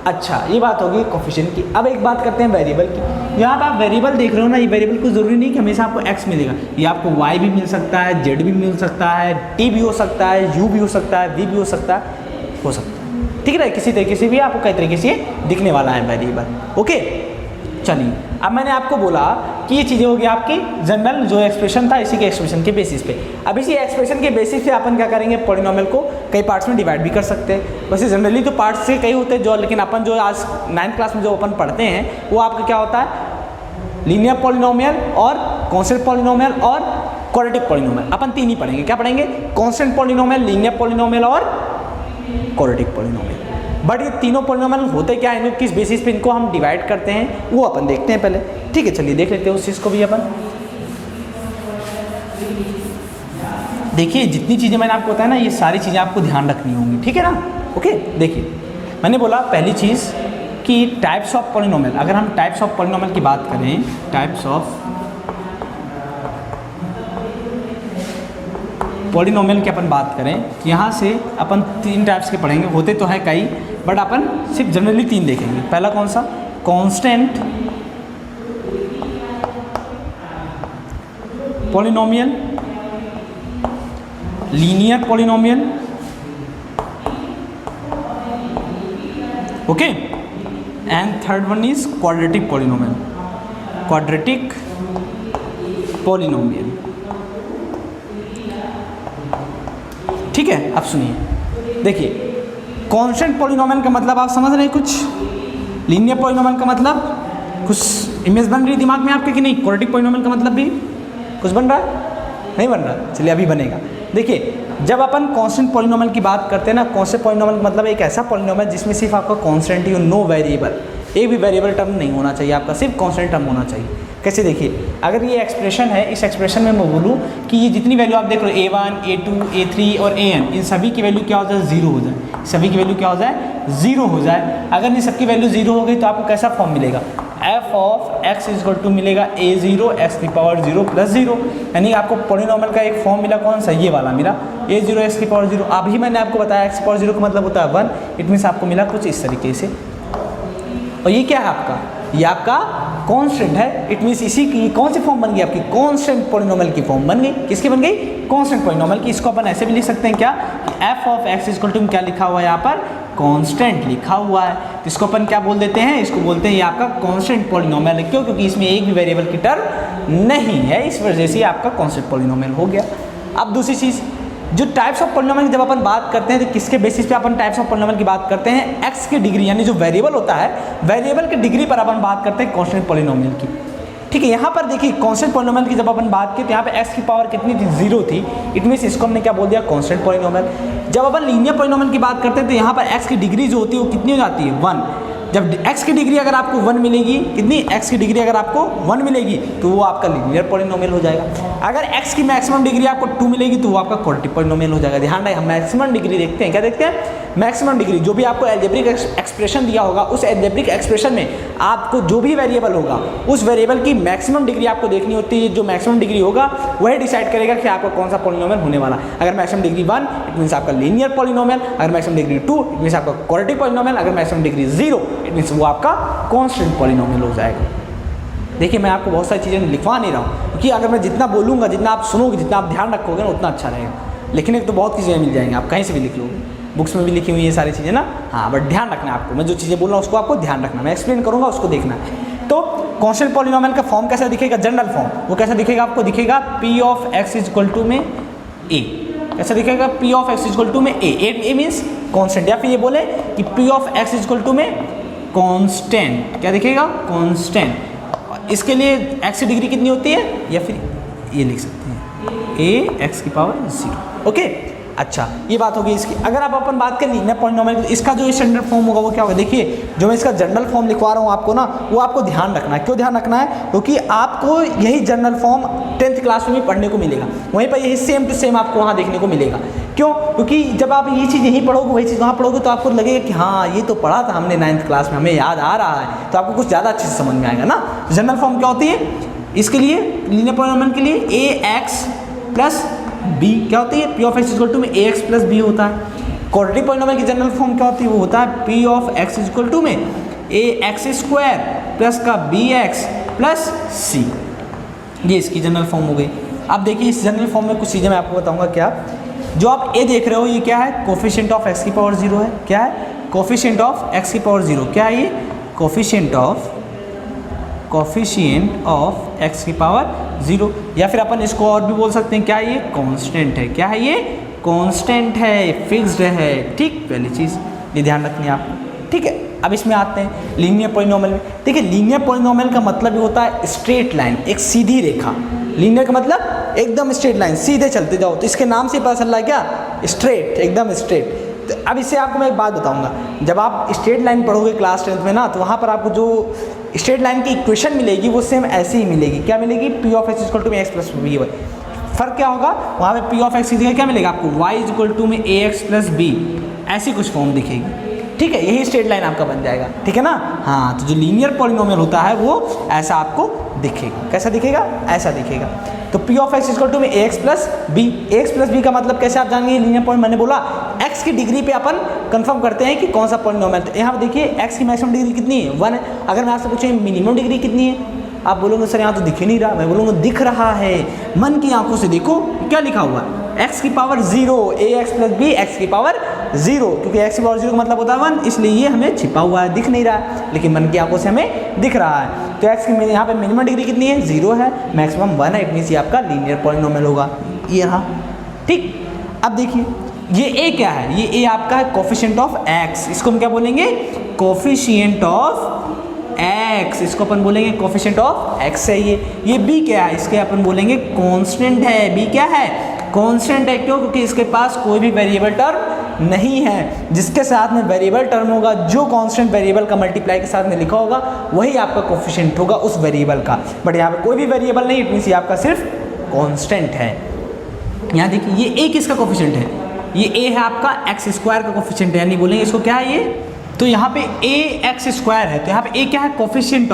अच्छा, ये बात होगी कोफिशिएंट की। अब एक बात करते हैं वेरिएबल की। यहाँ पर आप वेरिएबल देख रहे हो ना, ये वेरिएबल को जरूरी नहीं कि हमेशा आपको x मिलेगा, ये आपको y भी मिल सकता है, z भी मिल सकता है, t भी हो सकता है, u भी हो सकता है, v भी हो सकता है, ठीक है। किसी तरीके से भी आपको कई तरीके से दिखने वाला है वेरिएबल। ओके, चलिए अब मैंने आपको बोला कि ये चीज़ें होगी आपकी जनरल जो एक्सप्रेशन था इसी के एक्सप्रेशन के बेसिस पे। अब इसी एक्सप्रेशन के बेसिस पे अपन क्या करेंगे, पॉलिनोमियल को कई पार्ट्स में डिवाइड भी कर सकते हैं। वैसे जनरली तो पार्ट्स से कई होते हैं जो, लेकिन अपन जो आज 9th क्लास में जो अपन पढ़ते हैं वो आपका क्या होता है, लीनियर पॉलिनोमियल और कांस्टेंट पॉलिनोमियल और क्वाड्रेटिक पॉलिनोमियल। अपन 3 ही पढ़ेंगे। क्या पढ़ेंगे, कांस्टेंट पॉलिनोमियल, लीनियर पॉलिनोमियल और क्वाड्रेटिक पॉलिनोमियल। बट ये तीनों पॉलिनोमियल होते क्या हैं, किस बेसिस पे इनको हम डिवाइड करते हैं वो अपन देखते हैं पहले। ठीक है, चलिए देख लेते हैं उस चीज़ को भी अपन। देखिए जितनी चीज़ें मैंने आपको बताया ना, ये सारी चीज़ें आपको ध्यान रखनी होंगी, ठीक है ना। ओके, देखिए मैंने बोला पहली चीज़ कि टाइप्स ऑफ पॉलिनोमियल। अगर हम टाइप्स ऑफ पॉलिनोमियल की बात करें, टाइप्स ऑफ पॉलिनोमियल की अपन बात करें, यहाँ से अपन 3 टाइप्स के पढ़ेंगे। होते तो है कई, बट अपन सिर्फ जनरली 3 देखेंगे। पहला कौन सा, constant polynomial, linear polynomial, okay, and third one is quadratic polynomial. Quadratic polynomial, ठीक है। अब सुनिए, देखिए कांस्टेंट पॉलिनोमियल का मतलब आप समझ रहे हैं कुछ, लीनियर पॉलिनोमियल का मतलब कुछ इमेज बन रही दिमाग में आपके कि नहीं, क्वाड्रेटिक पॉलिनोमियल का मतलब भी कुछ बन रहा है, नहीं बन रहा, चलिए अभी बनेगा। देखिए जब अपन कांस्टेंट पॉलिनोमियल की बात करते हैं ना, कांस्टेंट पॉलिनोमियल का मतलब एक ऐसा पॉलिनोमियल जिसमें सिर्फ आपका कांस्टेंट ही हो, नो वेरिएबल, एक भी वेरिएबल टर्म नहीं होना चाहिए आपका, सिर्फ कांस्टेंट टर्म होना चाहिए। कैसे, देखिए अगर ये एक्सप्रेशन है, इस एक्सप्रेशन में मैं बोलूँ कि ये जितनी वैल्यू आप देख रहे हो a1, a2, a3 और an, इन सभी की वैल्यू क्या हो जाए, 0 हो जाए। सभी की वैल्यू क्या हो जाए, 0 हो जाए। अगर इन सबकी वैल्यू 0 हो गई तो आपको कैसा फॉर्म मिलेगा, f of x is equal to मिलेगा a0 x की पावर 0 प्लस 0, यानी आपको पॉलिनोमियल का एक फॉर्म मिला, कौन सा, ये वाला मिला, a0 x की पावर 0। अभी मैंने आपको बताया x की पावर 0 का मतलब होता है 1, इट मीन्स आपको मिला कुछ इस तरीके से। और ये क्या है आपका, ये आपका कांस्टेंट है, इट मीन्स इसी की कौन सी फॉर्म बन गई आपकी, कांस्टेंट पॉलिनोमियल की फॉर्म बन गई। किसकी बन गई, कांस्टेंट पॉलिनोमियल की। इसको अपन ऐसे भी लिख सकते हैं क्या, f of x is equal to क्या लिखा हुआ है यहाँ पर, कांस्टेंट लिखा हुआ है। तो इसको अपन क्या बोल देते हैं, इसको बोलते हैं ये आपका कांस्टेंट पॉलिनोमियल है। क्यों, क्योंकि इसमें एक भी वेरिएबल की टर्म नहीं है, इस वजह से आपका कांस्टेंट पॉलिनोमियल हो गया। अब दूसरी चीज़, जो टाइप्स ऑफ पॉलिनोमियल की जब अपन बात करते हैं तो किसके बेसिस पे अपन टाइप्स ऑफ पॉलिनोमियल की बात करते हैं, x की डिग्री, यानी जो वेरिएबल होता है, वेरिएबल की डिग्री पर अपन बात करते हैं कांस्टेंट पॉलिनोमियल की। ठीक है, यहाँ पर देखिए कांस्टेंट पॉलिनोमियल की जब अपन बात की तो यहाँ पे x की पावर कितनी थी, 0 थी, इट मीन्स इसको हमने क्या बोल दिया, कांस्टेंट पॉलिनोमियल। जब अपन लीनियर पॉलिनोमियल की बात करते हैं तो यहाँ पर x की डिग्री जो होती है वो कितनी हो जाती है, 1। जब x की डिग्री अगर आपको 1 मिलेगी, कितनी, x की डिग्री अगर आपको 1 मिलेगी तो वो आपका लीनियर पॉलिनोमियल हो जाएगा। अगर x की मैक्सिमम डिग्री आपको 2 मिलेगी तो वो आपका क्वाड्रेटिक पॉलिनोमियल हो जाएगा। ध्यान रहे, हम मैक्सिमम डिग्री देखते हैं, क्या देखते हैं, मैक्सिमम डिग्री। जो भी आपको अलजेब्रिक एक्सप्रेशन दिया होगा, उस अलजेब्रिक एक्सप्रेशन में आपको जो भी वेरिएबल होगा उस वेरिएबल की मैक्सिमम डिग्री आपको देखनी होती है। जो मैक्सिमम डिग्री होगा वही डिसाइड करेगा कि आपका कौन सा पॉलिनोमियल होने वाला है। अगर मैक्सिमम डिग्री 1 इट मीन्स आपका लीनियर पॉलिनोमियल, अगर मैक्सिमम डिग्री 2 इट मीन्स आपका क्वाड्रेटिक पॉलिनोमियल, अगर मैक्सिमम डिग्री 0 इट मीन्स वो आपका कांस्टेंट पॉलिनोमियल हो जाएगा। देखिए मैं आपको बहुत सारी चीज़ें लिखवा नहीं रहा हूँ, क्योंकि अगर मैं जितना बोलूँगा, जितना आप सुनोगे, जितना आप ध्यान रखोगे ना, उतना अच्छा रहेगा। लिखने को तो बहुत चीज़ें मिल जाएंगी, आप कहीं से भी लिख लोगे, बुक्स में भी लिखी हुई ये सारी चीज़ें ना, हाँ, बट ध्यान रखना है आपको। मैं जो चीज़ें बोल रहा हूँ उसको आपको ध्यान रखना, मैं एक्सप्लेन करूँगा उसको देखना है। तो कांस्टेंट पॉलिनोमियल का फॉर्म कैसा दिखेगा, जनरल फॉर्म, वो कैसा दिखेगा, आपको दिखेगा p of x is equal to में a। कैसा दिखेगा, p of x is equal to में a मीन्स कांस्टेंट, या फिर ये बोले कि p of x is equal to में कांस्टेंट, क्या दिखेगा, कांस्टेंट। इसके लिए x की डिग्री कितनी होती है, या फिर ये लिख सकते हैं a x की पावर 0। ओके, अच्छा ये बात होगी इसकी। अगर आप अपन बात करें लीनियर पॉलिनोमियल, इसका जो स्टैंडर्ड फॉर्म होगा वो क्या होगा, देखिए जो मैं इसका जनरल फॉर्म लिखवा रहा हूँ आपको ना, वो आपको ध्यान रखना है। क्यों ध्यान रखना है, क्योंकि आपको यही जनरल फॉर्म 10th क्लास में भी पढ़ने को मिलेगा, वहीं पर यही सेम टू सेम आपको वहाँ देखने को मिलेगा। क्यों, क्योंकि जब आप ये चीज़ यहीं पढ़ोगे वही चीज़ वहाँ पढ़ोगे तो आपको लगेगा कि हाँ ये तो पढ़ा था हमने 9th क्लास में, हमें याद आ रहा है, तो आपको कुछ ज़्यादा अच्छे से समझ में आएगा ना। जनरल फॉर्म क्या होती है इसके लिए, लीनियर पॉलिनोमियल के लिए ax प्लस b क्या होती है, p of x equal to में ax प्लस b होता है। क्वाड्रेटिक पॉलिनोमियल की जनरल फॉर्म क्या होती है, वो होता है p of x equal to में ax स्क्वायर प्लस का bx प्लस c। ये इसकी जनरल फॉर्म हो गई। अब देखिए इस जनरल फॉर्म में कुछ चीज़ें मैं आपको बताऊंगा। क्या, जो आप a देख रहे हो ये क्या है, कोफिशिएंट ऑफ x की पावर 0 है। क्या है, कोफिशिएंट ऑफ x की पावर 0, क्या है ये, coefficient of coefficient of x की पावर 0, या फिर अपन इसको और भी बोल सकते हैं, क्या ये कांस्टेंट है, क्या है ये कांस्टेंट है, फिक्स्ड है, ठीक, पहली चीज़ ये ध्यान रखनी है आपको, ठीक है। अब इसमें आते हैं लीनियर पॉलिनोमियल में। देखिए लीनियर पॉलिनोमियल का मतलब ये होता है स्ट्रेट लाइन, एक सीधी रेखा। लीनियर का मतलब एकदम स्ट्रेट लाइन, सीधे चलते जाओ, तो इसके नाम से पता चल रहा है क्या, स्ट्रेट, एकदम स्ट्रेट। तो अब इससे आपको मैं एक बात बताऊंगा, जब आप स्ट्रेट लाइन पढ़ोगे क्लास 10th में ना, तो वहाँ पर आपको जो स्ट्रेट लाइन की इक्वेशन मिलेगी वो सेम ऐसे ही मिलेगी, क्या मिलेगी, P of X equal to में एक्स प्लस बी वाई। फर्क क्या होगा, वहाँ पे पी ऑफ एक्स की जगह क्या मिलेगा आपको, वाई इक्वल टू में ए एक्स प्लस बी, ऐसी कुछ फॉर्म दिखेगी, ठीक है, यही स्ट्रेट लाइन आपका बन जाएगा, ठीक है ना। हाँ, तो जो लीनियर पॉलिनोमियल होता है वो ऐसा आपको दिखेगा, कैसा दिखेगा, ऐसा दिखेगा। तो P of X equal to में A X plus B, A X plus B का मतलब कैसे आप जानेंगे, लीनियर पॉलिनोमियल, मैंने बोला एक्स की डिग्री पे अपन कंफर्म करते हैं कि कौन सा पॉलिनोमियल। तो यहाँ देखिए एक्स की मैक्सिमम डिग्री कितनी है, 1 है। अगर मैं आपसे पूछूँ मिनिमम डिग्री कितनी है, आप बोलोगे सर यहाँ तो दिख ही नहीं रहा, मैं बोलूँगा दिख रहा है, मन की आंखों से देखो क्या लिखा हुआ है, एक्स की पावर 0, ए एक्स प्लस बी एक्स की पावर 0, क्योंकि एक्स की पावर 0 का मतलब होता है 1, इसलिए ये हमें छिपा हुआ है, दिख नहीं रहा है, लेकिन मन की आंखों से हमें दिख रहा है। तो एक्स की यहाँ पे मिनिमम डिग्री कितनी है, 0 है, मैक्सिमम 1 है, इट मीन्स ये आपका लीनियर पॉलिनोमियल होगा, ये रहा, ठीक। अब देखिए ये ए क्या है, ये ए आपका है कोफिशिएंट ऑफ एक्स, इसको हम क्या बोलेंगे, कोफिशिएंट ऑफ एक्स, इसको अपन बोलेंगे कोफिशिएंट ऑफ एक्स है ये बी क्या है, इसके अपन बोलेंगे कांस्टेंट है, बी क्या है, कांस्टेंट है, क्यों, क्योंकि इसके पास कोई भी वेरिएबल टर्म नहीं है, जिसके साथ में वेरिएबल टर्म होगा, जो कांस्टेंट वेरिएबल का मल्टीप्लाई के साथ में लिखा होगा वही आपका कोफिशिएंट होगा उस वेरिएबल का, बट यहाँ पे कोई भी वेरिएबल नहीं, इट मीन्स ये आपका सिर्फ कांस्टेंट है। यहाँ देखिए ये ए किसका कोफिशिएंट है, ये ए है आपका एक्स स्क्वायर का कोफिशिएंट है, यानी बोलेंगे इसको क्या है ये, तो यहाँ पे ए एक्स स्क्वायर है, तो यहाँ पे ए क्या है, कोफिशिएंट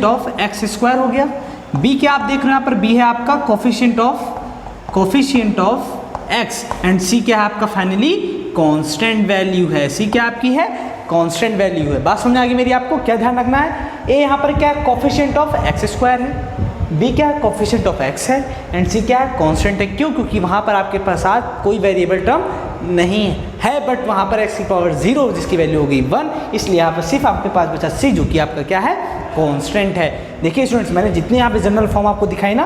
ऑफ एक्स स्क्वायर हो गया। बी क्या आप देख रहे हैं यहाँ पर, बी है आपका कोफिशिएंट ऑफ एक्स, एंड सी क्या है आपका फाइनली कांस्टेंट वैल्यू है, सी क्या आपकी है, कांस्टेंट वैल्यू है। बात समझ आ गई मेरी आपको, क्या ध्यान रखना है, ए यहाँ पर क्या है, कोफिशिएंट ऑफ एक्स स्क्वायर है, बी क्या है, कोफिशिएंट ऑफ एक्स है, एंड सी क्या है, कांस्टेंट है, क्यों, क्योंकि वहाँ पर आपके पास कोई वेरिएबल टर्म नहीं है, बट वहाँ पर x की पावर 0 जिसकी वैल्यू होगी 1, इसलिए यहाँ पर सिर्फ आपके पास बचा c, जो कि आपका क्या है, कांस्टेंट है। देखिए स्टूडेंट्स, मैंने जितने यहाँ पे जनरल फॉर्म आपको दिखाई ना,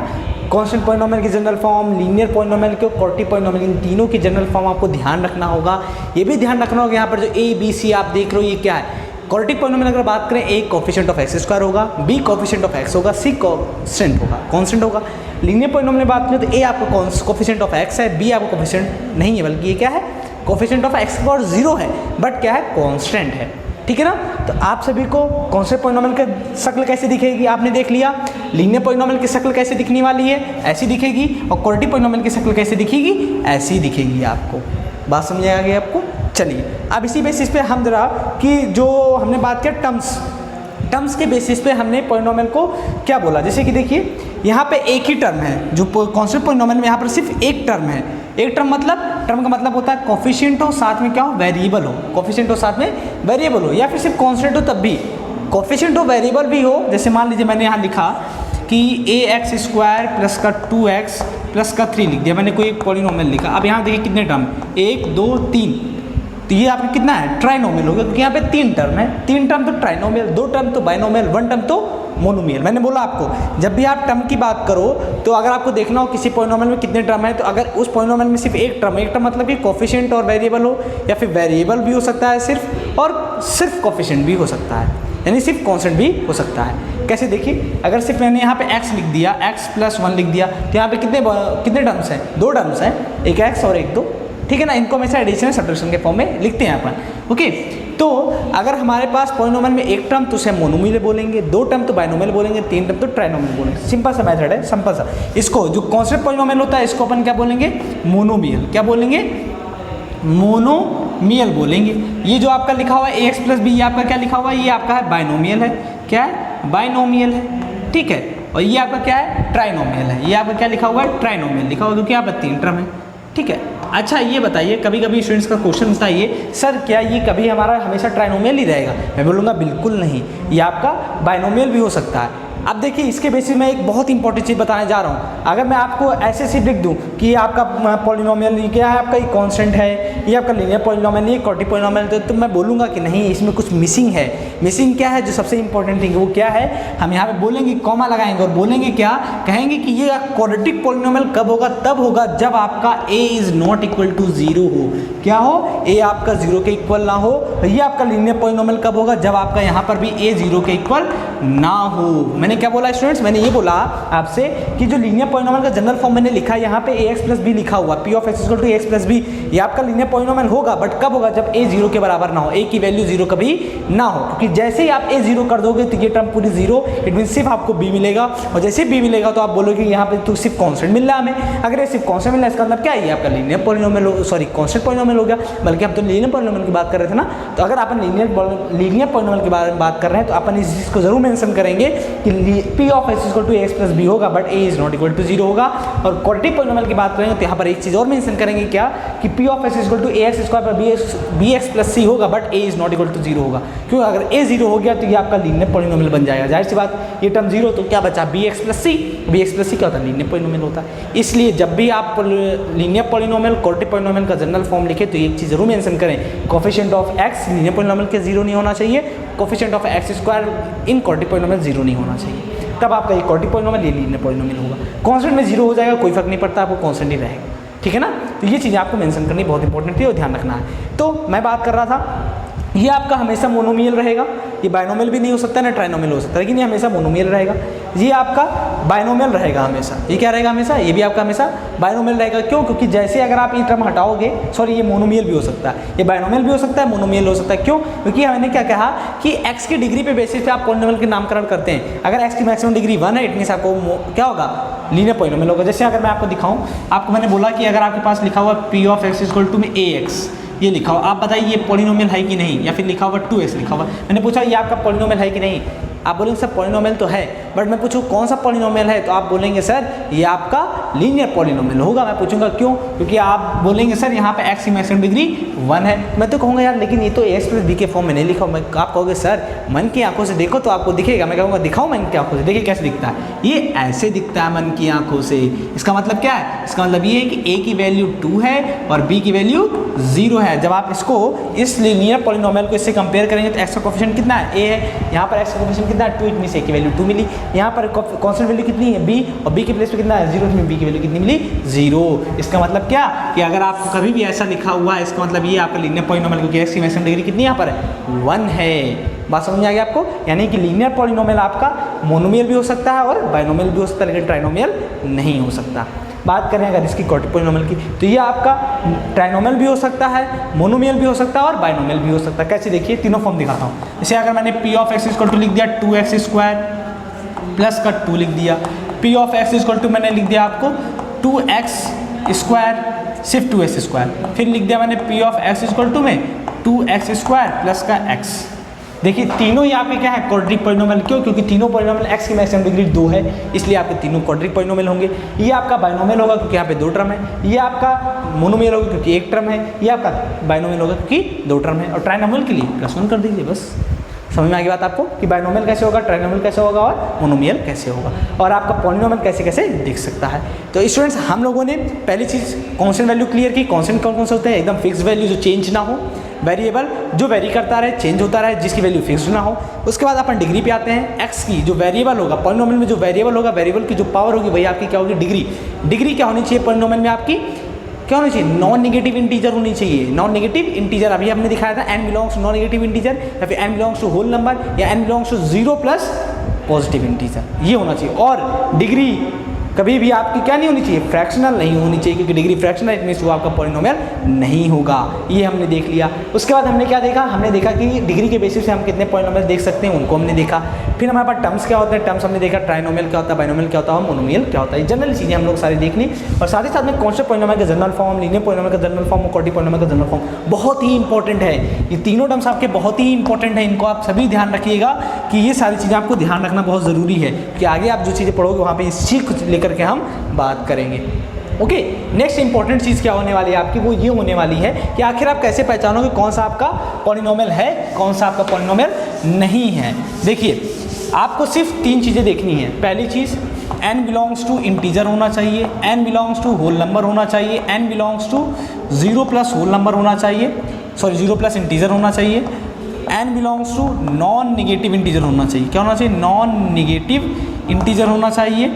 कांस्टेंट पॉलिनोमियल की जनरल फॉर्म, लीनियर पॉलिनोमियल के, क्वाड्रेटिक पॉलिनोमियल, इन तीनों की जनरल फॉर्म आपको ध्यान रखना होगा। ये भी ध्यान रखना होगा यहाँ पर जो a b c आप देख रहे हो ये क्या है, क्वाड्रेटिक पॉलिनोमियल अगर बात करें, ए कोफिशिएंट ऑफ एक्स स्क्वायर होगा, बी कोफिशिएंट ऑफ एक्स होगा, सी कांस्टेंट होगा। लीनियर पॉलिनोमियल बात करें तो ए आपका कोफिशिएंट ऑफ एक्स है, बी आपका कोफिशिएंट नहीं है, बल्कि ये क्या है, कोफिशिएंट ऑफ एक्स पावर 0 है, बट क्या है, कांस्टेंट है, ठीक है ना। तो आप सभी को कांस्टेंट पॉलिनोमियल की शक्ल कैसे दिखेगी आपने देख लिया, लीनियर पॉलिनोमियल की शक्ल कैसे दिखने वाली है, ऐसी दिखेगी, और क्वाड्रेटिक पॉलिनोमियल की शक्ल कैसे दिखेगी, ऐसी दिखेगी आपको। बात समझ आ गई आपको। चलिए अब इसी बेसिस पे हम जरा कि जो हमने बात किया टर्म्स के बेसिस पे हमने पॉलिनोमियल को क्या बोला, जैसे कि देखिए यहाँ पे एक ही टर्म है, जो कांस्टेंट पॉलिनोमियल में यहाँ पर सिर्फ एक टर्म है। एक टर्म का मतलब होता है कोफिशिएंट हो साथ में क्या हो, वेरिएबल हो, कोफिशिएंट हो साथ में वेरिएबल हो, या फिर सिर्फ कांस्टेंट हो तब भी, कोफिशिएंट हो वेरिएबल भी हो। जैसे मान लीजिए मैंने यहाँ लिखा कि ए एक्स स्क्वायर प्लस का 2x प्लस का 3 लिख दिया, मैंने कोई एक पॉलिनोमियल लिखा। अब यहाँ देखिए कितने टर्म, 1 2 3, तो ये आपका कितना है, ट्राइनोमियल हो गया, क्योंकि यहाँ पे 3 टर्म है, 3 टर्म तो ट्राइनोमियल, 2 टर्म तो बाइनोमियल, 1 टर्म तो मोनोमियल। मैंने बोला आपको जब भी आप टर्म की बात करो तो अगर आपको देखना हो किसी पॉलिनोमियल में कितने टर्म है, तो अगर उस पॉलिनोमियल में सिर्फ एक टर्म मतलब कि कोफिशिएंट और वेरिएबल हो, या फिर वेरिएबल भी हो सकता है सिर्फ, और सिर्फ कोफिशिएंट भी हो सकता है, यानी सिर्फ कांस्टेंट भी हो सकता है। कैसे देखिए, अगर सिर्फ मैंने यहाँ पे x लिख दिया, x + 1 लिख दिया, तो यहाँ पे कितने टर्म्स हैं, 2 टर्म्स हैं, एक x और एक 2, ठीक है ना। इनको हमेशा एडिशन सब्ट्रैक्शन के फॉर्म में लिखते हैं अपन, ओके। तो अगर हमारे पास पॉलिनोमियल में एक टर्म तो उसे मोनोमियल बोलेंगे, 2 टर्म तो बाइनोमियल बोलेंगे, 3 टर्म तो ट्राइनोमियल बोलेंगे। सिंपल सा मेथड है, सिंपल सा। इसको जो कांस्टेंट पॉलिनोमियल होता है इसको अपन क्या बोलेंगे, मोनोमियल। क्या बोलेंगे, मोनोमियल बोलेंगे। ये जो आपका लिखा हुआ है ax + b, ये आपका क्या लिखा हुआ है, ये आपका है बाइनोमियल है, क्या है, बाइनोमियल है, ठीक है। और ये आपका क्या है, ट्राइनोमियल है, ये आपका क्या लिखा हुआ है, ट्राइनोमियल लिखा हुआ, क्योंकि यहाँ पर 3 टर्म है, ठीक है। अच्छा ये बताइए, कभी कभी स्टूडेंट्स का क्वेश्चन होता है ये, सर क्या ये कभी हमारा हमेशा ट्राइनोमियल ही रहेगा? मैं बोलूँगा बिल्कुल नहीं, ये आपका बाइनोमियल भी हो सकता है। अब देखिए इसके बेसिस में एक बहुत इंपॉर्टेंट चीज़ बताने जा रहा हूँ। अगर मैं आपको ऐसे सिर्फ लिख दूँ कि ये आपका पॉलिनोमियल क्या है, आपका ये कांस्टेंट है, ये आपका लीनियर पॉलिनोमियल, ये क्वाड्री पॉलिनोमियल, तो मैं बोलूँगा कि नहीं इसमें कुछ मिसिंग है। मिसिंग क्या है, जो सबसे इंपॉर्टेंट थिंग वो क्या है, हम यहाँ पे बोलेंगे, कॉमा लगाएंगे और बोलेंगे क्या, कहेंगे कि ये क्वाड्रेटिक पॉलिनोमियल कब होगा, तब होगा जब आपका a is not equal to 0 हो। क्या हो, a आपका 0 के इक्वल ना हो। ये आपका लीनियर पॉलिनोमियल कब होगा, जब आपका यहाँ पर भी a 0 के इक्वल ना हो। मैंने क्या बोला स्टूडेंट्स, मैंने ये बोला आपसे कि जो लीनियर पॉलिनोमियल का जनरल फॉर्म मैंने लिखा है यहाँ पे ax प्लस बी लिखा हुआ, p of x equal to ax plus B, ये आपका लीनियर पॉलिनोमियल होगा, बट कब होगा, जब a 0 के बराबर ना हो, a की वैल्यू 0 कभी ना हो। क्योंकि जैसे ही आप a 0 कर दोगे तो ये टर्म पूरी 0, इट मीन सिर्फ आपको b मिलेगा, और जैसे b मिलेगा तो आप बोलोगे यहाँ पे तो सिर्फ कॉन्स्टेंट मिल रहा है हमें। अगर ये सिर्फ कॉन्स्टेंट मिल रहा है इसका मतलब क्या है, ये आपका लीनियर पॉलिनोमियल हो, सॉरी कॉन्स्टेंट पॉलिनोमियल हो गया। बल्कि हम तो लीनियर पॉलिनोमियल की बात कर रहे थे ना, तो अगर अपन लीनियर पॉलिनोमियल के बारे में बात कर रहे हैं तो अपन इस चीज़ को जरूर मेंशन करेंगे कि p of x equal to ax plus b होगा, but a is not equal to 0 होगा। और क्वाड्रेटिक पॉलिनोमियल की बात करेंगे तो यहाँ पर एक चीज़ और मेंशन करेंगे क्या, कि p of x equal to ax square पर bx प्लस c होगा, but a is not equal to 0 होगा। क्यों, अगर a 0 हो गया तो ये आपका लीनियर पॉलिनोमियल बन जाएगा। जाहिर सी बात, ये टर्म 0 तो क्या बचा, bx plus c। bx plus c क्या होता है, लीनियर पॉलिनोमियल होता है। इसलिए जब भी आप लीनियर पॉलिनोमियल क्वाड्रेटिक पॉलिनोमियल का जनरल फॉर्म लिखे तो एक चीज़ जरूर मेंशन करें, coefficient of x linear polynomial के 0 नहीं होना चाहिए, coefficient of x square in quadratic polynomial 0 नहीं होना चाहिए, तब आपका ये क्वाड्रेटिक पॉलिनोमियल ये लीनियर पॉलिनोमियल होगा। कांस्टेंट में 0 हो जाएगा, कोई फर्क नहीं पड़ता, आपको कांस्टेंट ही रहेगा, ठीक है ना। तो ये चीज़ें आपको मेंशन करनी बहुत इंपॉर्टेंट थी और ध्यान रखना है। तो मैं बात कर रहा था, ये आपका हमेशा मोनोमियल रहेगा, ये बाइनोमियल भी नहीं हो सकता ना ट्राइनोमियल हो सकता है, लेकिन ये हमेशा मोनोमियल रहेगा। ये आपका बाइनोमियल रहेगा हमेशा, ये क्या रहेगा हमेशा, ये भी आपका हमेशा बाइनोमियल रहेगा। क्यों, क्योंकि जैसे अगर आप ये टर्म हटाओगे, सॉरी ये मोनोमियल भी हो सकता है, ये बाइनोमियल भी हो सकता है, मोनोमियल हो सकता है। क्यों, क्योंकि मैंने क्या कहा कि x की डिग्री पे बेसिस पे आप पॉलिनोमियल के नामकरण करते हैं। अगर x की मैक्सिमम डिग्री 1 है, इट मीन्स आपको क्या होगा, लीनियर पॉलिनोमियल होगा। जैसे अगर मैं आपको दिखाऊँ, आपको मैंने बोला कि अगर आपके पास लिखा हुआ p of x equal to में ax, ये लिखा हुआ, आप बताइए ये पॉलिनोमियल है कि नहीं, या फिर लिखा हुआ 2x लिखा हुआ, मैंने पूछा ये आपका पॉलिनोमियल है कि नहीं, आप बोलेंगे सर पॉलिनोमियल तो है, बट मैं पूछूं कौन सा पॉलिनोमियल है, तो आप बोलेंगे सर ये आपका लीनियर पॉलिनोमियल होगा। मैं पूछूंगा क्यों, क्योंकि आप बोलेंगे सर यहाँ पे x की मैक्सिमम डिग्री 1 है। मैं तो कहूँगा यार लेकिन ये तो ax प्लस b के फॉर्म में नहीं लिखा। आप कहोगे सर मन की आंखों से देखो तो आपको दिखेगा। मैं कहूँगा दिखाओ मन की आंखों से, देखिए कैसे दिखता है, ये ऐसे दिखता है मन की आंखों से। इसका मतलब क्या है, इसका मतलब ये है कि a की वैल्यू 2 है और b की वैल्यू 0 है। जब आप इसको इस लीनियर पॉलिनोमियल को इससे कंपेयर करेंगे तो x का कोफिशिएंट कितना है, a है, यहाँ पर x का कोफिशिएंट कितना है 2, इट मींस a की वैल्यू 2 मिली। यहाँ पर कांस्टेंट वैल्यू कितनी है b, और b के प्लेस पे कितना है 0, तो b की वैल्यू कितनी मिली 0। इसका मतलब क्या कि अगर आपको कभी भी ऐसा लिखा हुआ है, इसका मतलब ये आपका लीनियर पॉलिनोमियल, क्योंकि x की मैक्सिमम डिग्री कितनी यहाँ पर है 1 है। बात समझ में आ गई आपको, यानी कि लीनियर पॉलिनोमियल आपका मोनोमियल भी हो सकता है और बाइनोमियल भी हो सकता है, लेकिन ट्राइनोमियल नहीं हो सकता। बात करें अगर इसकी क्वाड्रेटिक पॉलिनोमियल की, तो ये आपका ट्राइनोमियल भी हो सकता है, मोनोमियल भी हो सकता है और बाइनोमियल भी हो सकता है। कैसे, देखिए तीनों फॉर्म दिखाता हूँ। जैसे अगर मैंने p of x equal to लिख दिया 2x स्क्वायर प्लस का 2 लिख दिया, p of x equal to मैंने लिख दिया आपको 2x स्क्वायर सिर्फ 2x स्क्वायर, फिर लिख दिया मैंने p of x equal to में 2x स्क्वायर प्लस का x। देखिए तीनों ही आपके क्या है क्वाड्रेटिक पॉलिनोमियल। क्यों, क्योंकि तीनों पॉलिनोमियल x की मैक्सिमम डिग्री 2 है, इसलिए आपके तीनों क्वाड्रेटिक पॉलिनोमियल होंगे। ये आपका बाइनोमियल होगा क्योंकि यहाँ पे 2 टर्म है, ये आपका मोनोमियल होगा क्योंकि 1 टर्म है, ये आपका बाइनोमियल होगा क्योंकि 2 टर्म है। और ट्राइनोमियल के लिए +1 कर दीजिए, बस समझ में आ गई बात आपको कि बाइनोमियल कैसे होगा, ट्राइनोमियल कैसे होगा और मोनोमियल कैसे होगा, और आपका पॉलिनोमियल कैसे कैसे दिख सकता है। तो स्टूडेंट्स हम लोगों ने पहली चीज़ कांस्टेंट वैल्यू क्लियर की। कांस्टेंट कौन कौन से होते हैं, एकदम फिक्स वैल्यू जो चेंज ना हो, वेरिएबल जो वेरी करता रहे, चेंज होता रहे, जिसकी वैल्यू फिक्स ना हो। उसके बाद अपन डिग्री पे आते हैं। x की जो वेरिएबल होगा, पॉलिनोमियल में जो वेरिएबल होगा, वेरिएबल की जो पावर होगी वही आपकी क्या होगी, डिग्री। डिग्री क्या होनी चाहिए पॉलिनोमियल में आपकी, क्या होनी चाहिए, नॉन नेगेटिव इंटीजर होनी चाहिए। नॉन नेगेटिव इंटीजर अभी हमने दिखाया था, n belongs to non negative integer, या फिर n belongs to whole number, या n belongs to 0 plus positive integer, ये होना चाहिए। और डिग्री कभी भी आपकी क्या नहीं होनी चाहिए, फ्रैक्शनल नहीं होनी चाहिए, क्योंकि डिग्री फ्रैक्शनल इट मींस वो आपका पॉलिनोमियल नहीं होगा। ये हमने देख लिया। उसके बाद हमने क्या देखा, हमने देखा कि डिग्री के बेसिस से हम कितने पॉलिनोमियल देख सकते हैं, उनको हमने देखा। फिर हमारे पास टर्म्स क्या होते हैं, टर्म्स हमने देखा, ट्राइनोमियल क्या होता है, बाइनोमियल क्या होता है, मोनोमियल क्या होता है। जनरल चीज़ें हम लोग सारी देख ली। और साथ ही साथ में कॉन्स्टेंट पॉलिनोमियल का जनरल फॉर्म, लीनियर पॉलिनोमियल का जनरल फॉर्म और क्वाड्रेटिक पॉलिनोमियल का जनरल फॉर्म बहुत ही इंपॉर्टेंट है। ये तीनों टर्म्स आपके बहुत ही इंपॉर्टेंट है, इनको आप सभी ध्यान रखिएगा कि ये सारी चीज़ें आपको ध्यान रखना बहुत ज़रूरी है, कि आगे आप जो चीज़ें पढ़ोगे वहाँ पर इस चीज़ को लेकर के हम बात करेंगे। ओके, नेक्स्ट इंपॉर्टेंट चीज़ क्या होने वाली है आपकी, वो ये होने वाली है कि आखिर आप कैसे पहचानोगे कौन सा आपका पॉलिनोमियल है, कौन सा आपका पॉलिनोमियल नहीं है। देखिए आपको सिर्फ 3 चीज़ें देखनी है। पहली चीज़ n बिलोंग्स टू इंटीजर होना चाहिए, n belongs to whole number होना चाहिए, n belongs to 0 plus whole number होना चाहिए, सॉरी 0 प्लस इंटीजर होना चाहिए, n belongs to non negative integer होना चाहिए। क्या होना चाहिए? नॉन निगेटिव इंटीजर होना चाहिए।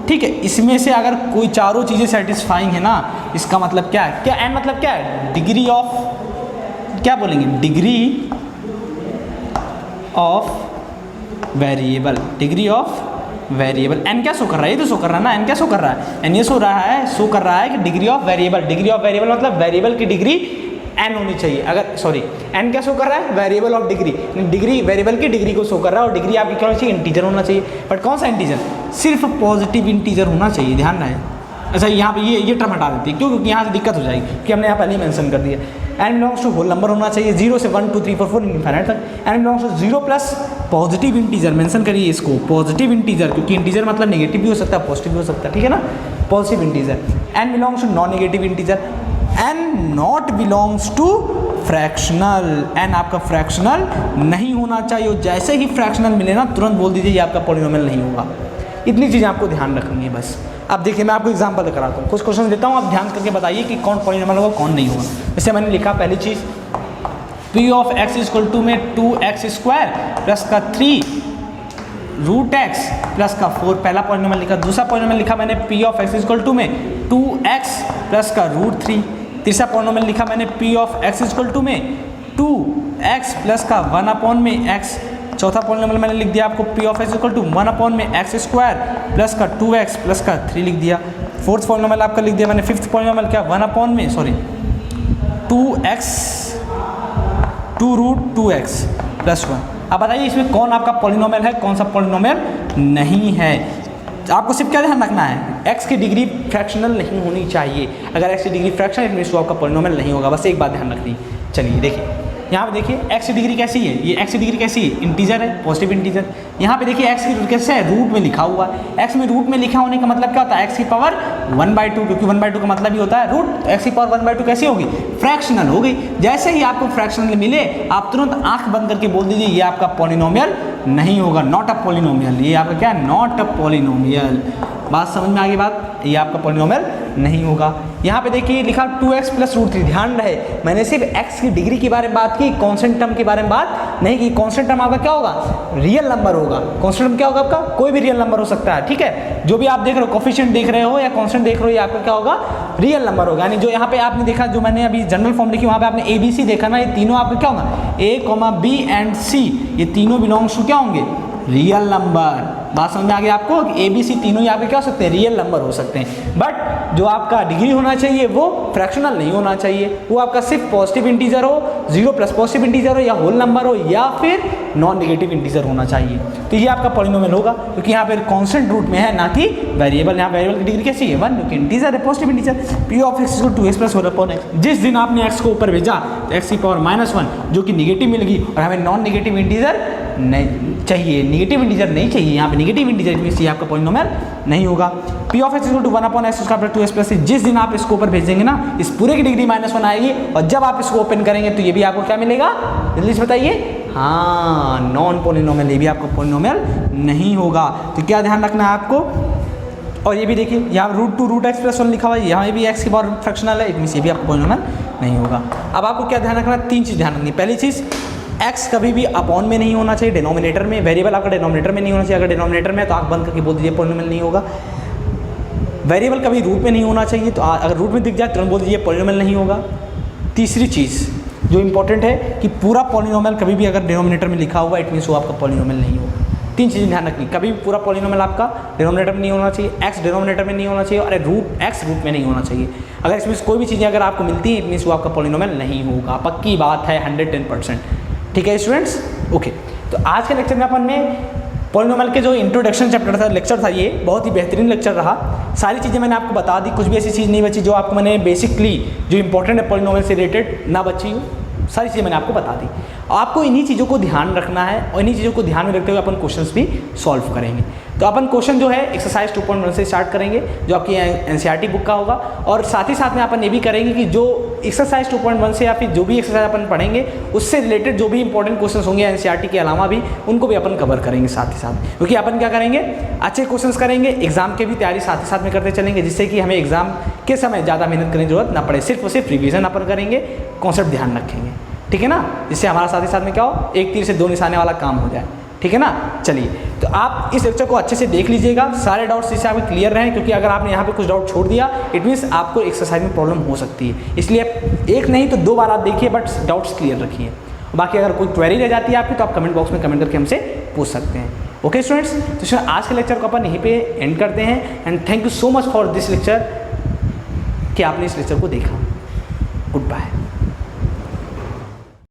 ठीक है, इसमें से अगर कोई चारों चीज़ें सेटिस्फाइंग है ना, इसका मतलब क्या है? क्या n मतलब क्या है? डिग्री ऑफ, क्या बोलेंगे? Degree of variable, degree of variable. n क्या शो कर रहा है? ये तो शो कर रहा है ना, n क्या शो कर रहा है? n ये शो कर रहा है कि degree of variable, degree of variable मतलब वेरिएबल की डिग्री n होनी चाहिए। अगर सॉरी n क्या शो कर रहा है? Variable of degree, degree variable की डिग्री को शो कर रहा है, और डिग्री आपकी क्या होनी चाहिए? इंटीजर होना चाहिए। बट कौन सा इंटीजर? सिर्फ पॉजिटिव इंटीजर होना चाहिए, ध्यान रहे। अच्छा, यहाँ पे ये टर्म हटा देती है, क्यों? क्योंकि यहाँ से दिक्कत हो जाएगी कि हमने यहाँ पहले ही मेंशन कर दिया। n belongs to whole number होना चाहिए 0 से 1 2 3 4 4 इनफाइनाइट तक। n belongs to 0 plus positive integer, mention करिए इसको, पॉजिटिव इंटीजर, क्योंकि इंटीजर मतलब नेगेटिव भी हो सकता है, पॉजिटिव भी हो सकता है, ठीक है ना? Positive integer. n belongs to non negative integer. n not belongs to fractional, n आपका फ्रैक्शनल नहीं होना चाहिए, और जैसे ही फ्रैक्शनल मिले ना तुरंत बोल दीजिए ये आपका पॉलिनोमियल नहीं होगा। इतनी चीज़ें आपको ध्यान रखनी है बस। अब देखिए मैं आपको एग्जांपल कराता हूँ, कुछ क्वेश्चन देता हूँ, आप ध्यान करके बताइए कि कौन पॉलिनोमियल होगा कौन नहीं होगा। जैसे मैंने लिखा पहली चीज़ p of x equal to में 2x स्क्वायर प्लस का 3 रूट x प्लस का 4, पहला पॉलिनोमियल लिखा। दूसरा पॉलिनोमियल लिखा मैंने p of x equal to में 2x प्लस का रूट 3। तीसरा पॉलिनोमियल लिखा मैंने p of x equal to में 2x प्लस का 1 अपॉन में x। चौथा पॉलिनोमियल मैंने लिख दिया आपको p of x equal to 1 upon में x स्क्वायर प्लस का 2x प्लस का 3 लिख दिया। फोर्थ पॉलिनोमियल आपका लिख दिया मैंने। फिफ्थ पॉलिनोमियल क्या? 1 अपॉन में 2x 2 रूट 2x प्लस 1। अब बताइए इसमें कौन आपका पॉलिनोमियल है, कौन सा पॉलिनोमियल नहीं है। आपको सिर्फ क्या ध्यान रखना है? x की डिग्री फ्रैक्शनल नहीं होनी चाहिए। अगर x की डिग्री फ्रैक्शनल है तो आपका पॉलिनोमियल नहीं होगा, बस एक बात ध्यान रखनी। चलिए देखिए यहाँ पे देखिए x की डिग्री कैसी है? ये x की डिग्री कैसी है? इंटीजर है, पॉजिटिव इंटीजर। यहाँ पे देखिए x की डिग्री कैसे है? रूट में लिखा हुआ है। x में रूट में लिखा होने का मतलब क्या होता है? x की पावर 1/2, क्योंकि 1/2 का मतलब ही होता है रूट। x की पावर 1/2 कैसी होगी? फ्रैक्शनल हो गई। जैसे ही आपको फ्रैक्शनल मिले आप तुरंत आंख बंद करके बोल दीजिए ये आपका पॉलिनोमियल नहीं होगा, नॉट अ पॉलिनोमियल। ये आपका क्या है? Not a polynomial. बात समझ में आ गई बात? ये आपका पॉलिनोमियल नहीं होगा। यहाँ पे देखिए लिखा 2x प्लस रूट 3। ध्यान रहे मैंने सिर्फ x की डिग्री के बारे में बात की, कांस्टेंट टर्म के बारे में बात नहीं की। कांस्टेंट टर्म आपका क्या होगा? रियल नंबर होगा। कांस्टेंट टर्म क्या होगा आपका? कोई भी रियल नंबर हो सकता है, ठीक है? जो भी आप देख रहे हो, कोफिशिएंट देख रहे हो या कांस्टेंट देख रहे हो, ये आपका क्या होगा? रियल नंबर होगा। यानी जो यहाँ पे आपने देखा, जो मैंने अभी जनरल फॉर्म लिखी वहाँ पे आपने ABC देखा ना, ये तीनों आपका क्या होगा? A, B एंड C, ये तीनों बिलोंग्स टू क्या होंगे? Real number. बात समझ में आ गई आपको? ABC तीनों ही आपके क्या हो सकते हैं? रियल नंबर हो सकते हैं। बट जो आपका डिग्री होना चाहिए वो फ्रैक्शनल नहीं होना चाहिए, वो आपका सिर्फ पॉजिटिव इंटीजर हो, 0 प्लस पॉजिटिव इंटीजर हो, या होल नंबर हो, या फिर नॉन नेगेटिव इंटीजर होना चाहिए। तो ये आपका पॉलिनोमियल होगा, क्योंकि यहाँ पे कांस्टेंट रूट में है, ना कि वेरिएबल। यहाँ वेरिएबल की डिग्री कैसी है? 1, क्योंकि इंटीजर है, positive integer. p of x equal to 2x plus 4 upon x। जिस दिन आपने x को ऊपर भेजा तो x की पावर -1 जो कि निगेटिव मिल गई, और हमें नॉन नेगेटिव इंटीजर नहीं चाहिए, नेगेटिव इंटीजर नहीं चाहिए। यहाँ पे नेगेटिव इंटीजर में से आपका पॉलिनोमियल नहीं होगा। p of x equal to 1 upon x square plus 2x plus 3। जिस दिन आप इसको ऊपर भेजेंगे ना, इस पूरे की डिग्री -1 आएगी, और जब आप इसको ओपन करेंगे तो ये भी आपको क्या मिलेगा? जल्दी से बताइए। हाँ, नॉन पॉलिनोमियल, ये भी आपको पॉलिनोमियल नहीं होगा। तो क्या ध्यान रखना है आपको? और ये भी देखिए यहाँ रूट 2 रूट x प्लस 1 लिखा हुआ है, यहाँ भी x की पावर फ्रैक्शनल है, इसमें से भी आपको पॉलिनोमियल नहीं होगा। अब आपको क्या ध्यान रखना है? 3 चीज़ ध्यान रखनी। पहली चीज़, x कभी भी अपॉन में नहीं होना चाहिए, डिनोमिनेटर में। वेरिएबल आपका डिनोमिनेटर में नहीं होना चाहिए। अगर डिनोमिनेटर में तो आंख बंद करके बोल दीजिए पॉलिनोमियल नहीं होगा। वेरिएबल कभी रूट में नहीं होना चाहिए, तो अगर रूट में दिख जाए तुरंत बोल दीजिए पॉलिनोमियल नहीं होगा। तीसरी चीज़ जो इंपॉर्टेंट है कि पूरा पॉलिनोमियल कभी भी अगर डिनोमिनेटर में लिखा हुआ, इट मीन्स वो आपका पॉलिनोमियल नहीं होगा। 3 चीज़ें ध्यान रखनी। कभी भी पूरा पॉलिनोमियल आपका डिनोमिनेटर में नहीं होना चाहिए, x डिनोमिनेटर में नहीं होना चाहिए, और x रूट में नहीं होना चाहिए। अगर इसमें कोई भी चीज़ें अगर आपको मिलती है, इट मीन्स वो आपका पॉलिनोमियल नहीं होगा। पक्की बात है, 110%। ठीक है स्टूडेंट्स? ओके, तो आज के लेक्चर में अपन में पॉलिनोमियल के जो इंट्रोडक्शन चैप्टर था, लेक्चर था, ये बहुत ही बेहतरीन लेक्चर रहा। सारी चीज़ें मैंने आपको बता दी, कुछ भी ऐसी चीज़ नहीं बची जो आपको मैंने बेसिकली जो इंपॉर्टेंट है पॉलिनोमियल से रिलेटेड ना बची हो। सारी चीज़ें मैंने आपको बता दी। आपको इन्हीं चीज़ों को ध्यान रखना है, और इन्हीं चीज़ों को ध्यान में रखते हुए अपन क्वेश्चंस भी सॉल्व करेंगे। तो अपन क्वेश्चन जो है एक्सरसाइज 2.1 से स्टार्ट करेंगे, जो आपकी एनसीईआरटी बुक का होगा, और साथ ही साथ में अपन ये भी करेंगे कि जो एक्सरसाइज 2.1 से या फिर जो भी एक्सरसाइज अपन पढ़ेंगे उससे रिलेटेड जो भी इंपॉर्टेंट क्वेश्चंस होंगे एनसीईआरटी के अलावा भी, उनको भी अपन कवर करेंगे साथ ही साथ। क्योंकि अपन क्या करेंगे, अच्छे क्वेश्चंस करेंगे, एग्जाम की भी तैयारी साथ ही साथ में करते चलेंगे, जिससे कि हमें एग्जाम के समय ज़्यादा मेहनत करने की जरूरत ना पड़े, सिर्फ और सिर्फ रिविजन अपन करेंगे, कॉन्सेप्ट ध्यान रखेंगे, ठीक है ना, जिससे हमारा साथ ही साथ में क्या हो, एक तीर से दो निशाने वाला काम हो जाए, ठीक है ना। चलिए, तो आप इस लेक्चर को अच्छे से देख लीजिएगा, सारे डाउट्स जिससे आपके क्लियर रहें, क्योंकि अगर आपने यहाँ पे कुछ डाउट छोड़ दिया इट मीन्स आपको एक्सरसाइज में प्रॉब्लम हो सकती है, इसलिए एक नहीं तो 2 बार आप देखिए, बट डाउट्स क्लियर रखिए। बाकी अगर कोई क्वेरी रह जाती है आपकी तो आप कमेंट बॉक्स में कमेंट करके हमसे पूछ सकते हैं। ओके स्टूडेंट्स, तो आज के लेक्चर को अपन यहीं पे एंड करते हैं, and thank you so much for this lecture कि आपने इस लेक्चर को देखा। Good bye.